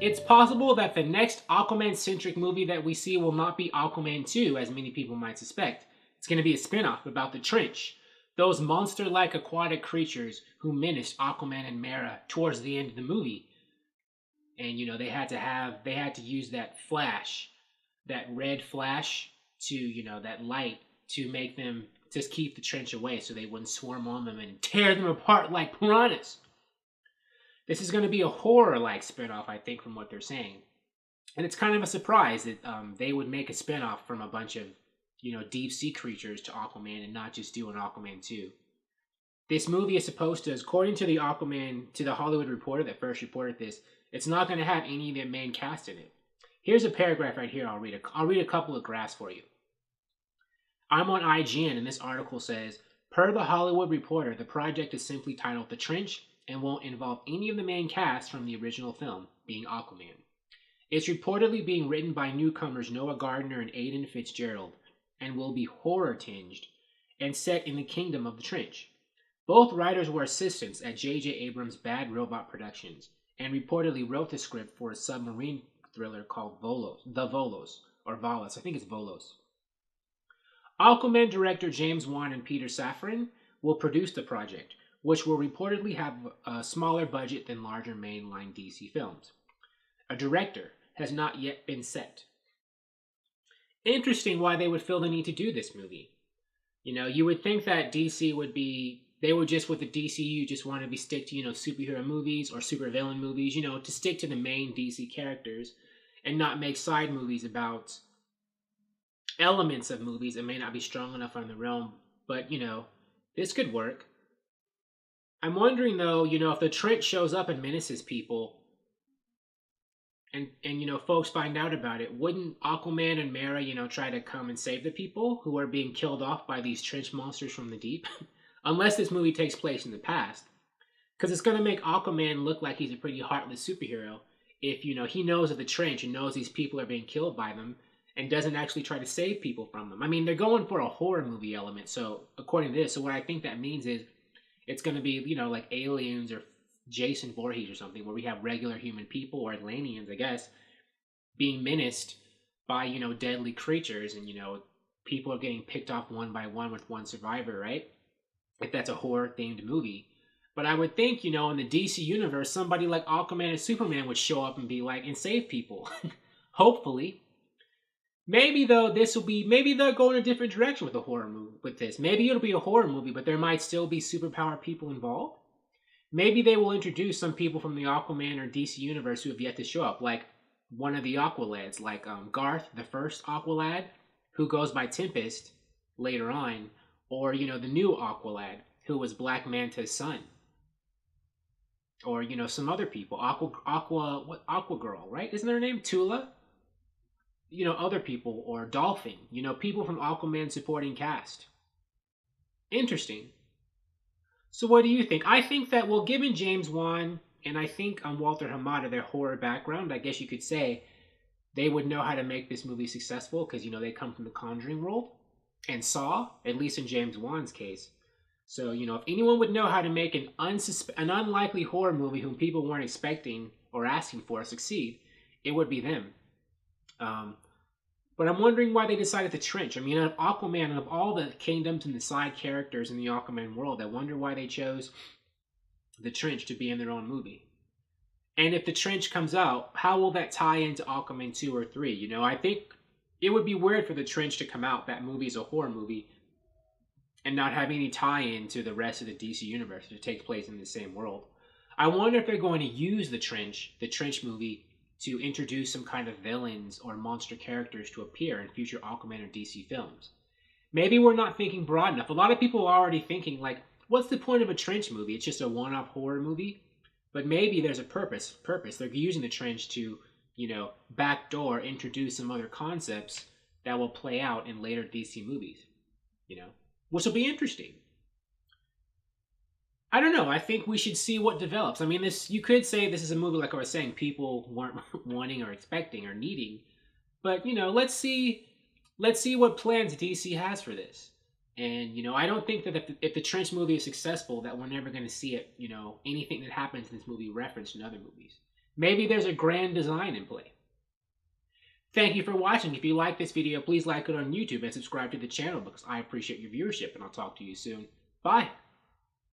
It's possible that the next Aquaman-centric movie that we see will not be Aquaman 2, as many people might suspect. It's going to be a spin-off about the Trench, those monster-like aquatic creatures who menaced Aquaman and Mera towards the end of the movie. And they had to use that flash, that red flash to, that light to make them just keep the Trench away so they wouldn't swarm on them and tear them apart like piranhas. This is going to be a horror-like spinoff, I think, from what they're saying. And it's kind of a surprise that they would make a spinoff from a bunch of, deep sea creatures to Aquaman and not just do an Aquaman 2. This movie is supposed to, according to the Hollywood Reporter that first reported this, it's not going to have any of the main cast in it. Here's a paragraph right here. I'll read a couple of graphs for you. I'm on IGN, and this article says, per the Hollywood Reporter, the project is simply titled The Trench and won't involve any of the main cast from the original film, being Aquaman. It's reportedly being written by newcomers Noah Gardner and Aidan Fitzgerald, and will be horror-tinged and set in the kingdom of the Trench. Both writers were assistants at J.J. Abrams' Bad Robot Productions, and reportedly wrote the script for a submarine thriller called Volos. I think it's Volos. Aquaman director James Wan and Peter Safran will produce the project, which will reportedly have a smaller budget than larger mainline DC films. A director has not yet been set. Interesting why they would feel the need to do this movie. You would think that DC would be, they would just, with the DCU, just want to stick to, superhero movies or supervillain movies, to stick to the main DC characters and not make side movies about elements of movies that may not be strong enough on their own. But, this could work. I'm wondering, though, if the Trench shows up and menaces people, and folks find out about it, wouldn't Aquaman and Mera, try to come and save the people who are being killed off by these Trench monsters from the deep? Unless this movie takes place in the past. Because it's going to make Aquaman look like he's a pretty heartless superhero if, he knows of the Trench and knows these people are being killed by them and doesn't actually try to save people from them. I mean, they're going for a horror movie element, so according to this, so what I think that means is it's going to be, like Aliens or Jason Voorhees or something, where we have regular human people, or Atlanteans, I guess, being menaced by, deadly creatures, and, people are getting picked off one by one with one survivor, right? If that's a horror-themed movie. But I would think, in the DC universe, somebody like Aquaman and Superman would show up and be like, and save people. Hopefully. Maybe, though, maybe they'll go in a different direction with a horror movie with this. Maybe it'll be a horror movie, but there might still be superpowered people involved. Maybe they will introduce some people from the Aquaman or DC universe who have yet to show up, like one of the Aqualads, like Garth, the first Aqualad, who goes by Tempest later on, or, the new Aqualad, who was Black Manta's son. Or, some other people. Aqua Girl, right? Isn't her name Tula? Other people, or Dolphin, people from Aquaman's supporting cast. Interesting. So what do you think? I think that, well, given James Wan and I think Walter Hamada, their horror background, I guess you could say, they would know how to make this movie successful because, they come from the Conjuring world and Saw, at least in James Wan's case. So, if anyone would know how to make an unlikely horror movie whom people weren't expecting or asking for succeed, it would be them. But I'm wondering why they decided The Trench. I mean, out of Aquaman and of all the kingdoms and the side characters in the Aquaman world, I wonder why they chose The Trench to be in their own movie. And if The Trench comes out, how will that tie into Aquaman 2 or 3? I think it would be weird for The Trench to come out, that movie is a horror movie, and not have any tie-in to the rest of the DC universe that takes place in the same world. I wonder if they're going to use the Trench movie, to introduce some kind of villains or monster characters to appear in future Aquaman or DC films. Maybe we're not thinking broad enough. A lot of people are already thinking, like, what's the point of a Trench movie? It's just a one-off horror movie? But maybe there's a purpose. They're using the Trench to, backdoor introduce some other concepts that will play out in later DC movies, which will be interesting. I don't know. I think we should see what develops. I mean, you could say this is a movie, like I was saying, people weren't wanting or expecting or needing. But, let's see what plans DC has for this. And, I don't think that if the Trench movie is successful, that we're never going to see it, anything that happens in this movie referenced in other movies. Maybe there's a grand design in play. Thank you for watching. If you like this video, please like it on YouTube and subscribe to the channel because I appreciate your viewership, and I'll talk to you soon. Bye.